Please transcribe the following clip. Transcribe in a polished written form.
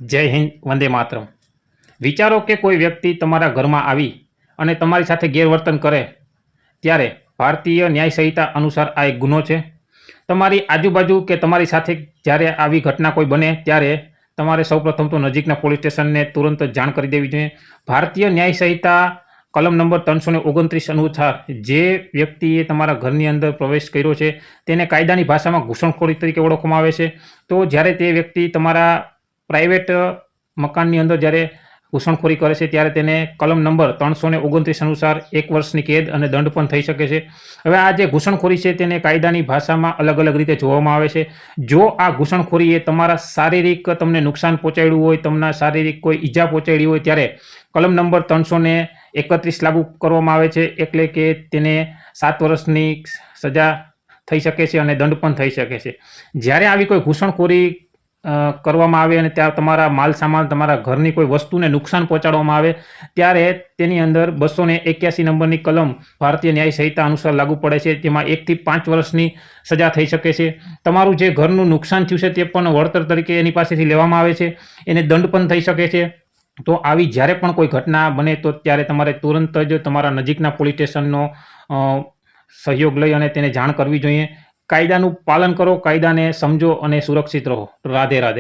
જય હિન્દ, વંદે માતરમ। વિચારો કે કોઈ વ્યક્તિ તમારા ઘરમાં આવી અને તમારી સાથે ગેરવર્તન કરે ત્યારે ભારતીય ન્યાય સંહિતા અનુસાર આ એક ગુનો છે। તમારી આજુબાજુ કે તમારી સાથે જ્યારે આવી ઘટના કોઈ બને ત્યારે તમારે સૌપ્રથમ તો નજીકના પોલીસ સ્ટેશનને તુરંત જાણ કરી દેવી જોઈએ। ભારતીય ન્યાય સંહિતા કલમ નંબર 329 અનુસાર જે વ્યક્તિએ તમારા ઘરની અંદર પ્રવેશ કર્યો છે તેને કાયદાની ભાષામાં ઘૂસણખોરી તરીકે ઓળખવામાં આવે છે। તો જ્યારે તે વ્યક્તિ તમારા પ્રાઇવેટ મકાનની અંદર જ્યારે ઘૂસણખોરી કરે છે ત્યારે તેને કલમ નંબર 329 અનુસાર 1 વર્ષની કેદ અને દંડ પણ થઈ શકે છે। હવે આ જે ઘૂસણખોરી છે તેને કાયદાની ભાષામાં અલગ અલગ રીતે જોવામાં આવે છે। જો આ ઘૂસણખોરી એ તમારા શારીરિક તમને નુકસાન પહોંચાડ્યું હોય, તમને શારીરિક કોઈ ઈજા પહોંચાડી હોય ત્યારે કલમ નંબર 331 લાગુ કરવામાં આવે છે, એટલે કે તેને 7 વર્ષની સજા થઈ શકે છે અને દંડ પણ થઈ શકે છે। જ્યારે આવી કોઈ ઘૂસણખોરી કરવામાં આવે અને ત્યાં તમારા માલ સામાન, તમારા ઘરની કોઈ વસ્તુને નુકસાન પહોંચાડવામાં આવે ત્યારે તેની અંદર 281 નંબરની કલમ ભારતીય ન્યાય સંહિતા અનુસાર લાગુ પડે છે, જેમાં 1 થી 5 વર્ષની સજા થઈ શકે છે। તમારું જે ઘરનું નુકસાન થયું છે તે પણ વળતર તરીકે એની પાસેથી લેવામાં આવે છે, એને દંડ પણ થઈ શકે છે। તો આવી જ્યારે પણ કોઈ ઘટના બને તો ત્યારે તમારે તુરંત જ તમારા નજીકના પોલીસ સ્ટેશનનો સહયોગ લઈ અને તેને જાણ કરવી જોઈએ। કાયદાનું પાલન કરો, કાયદાને સમજો અને સુરક્ષિત રહો। રાધે રાધે।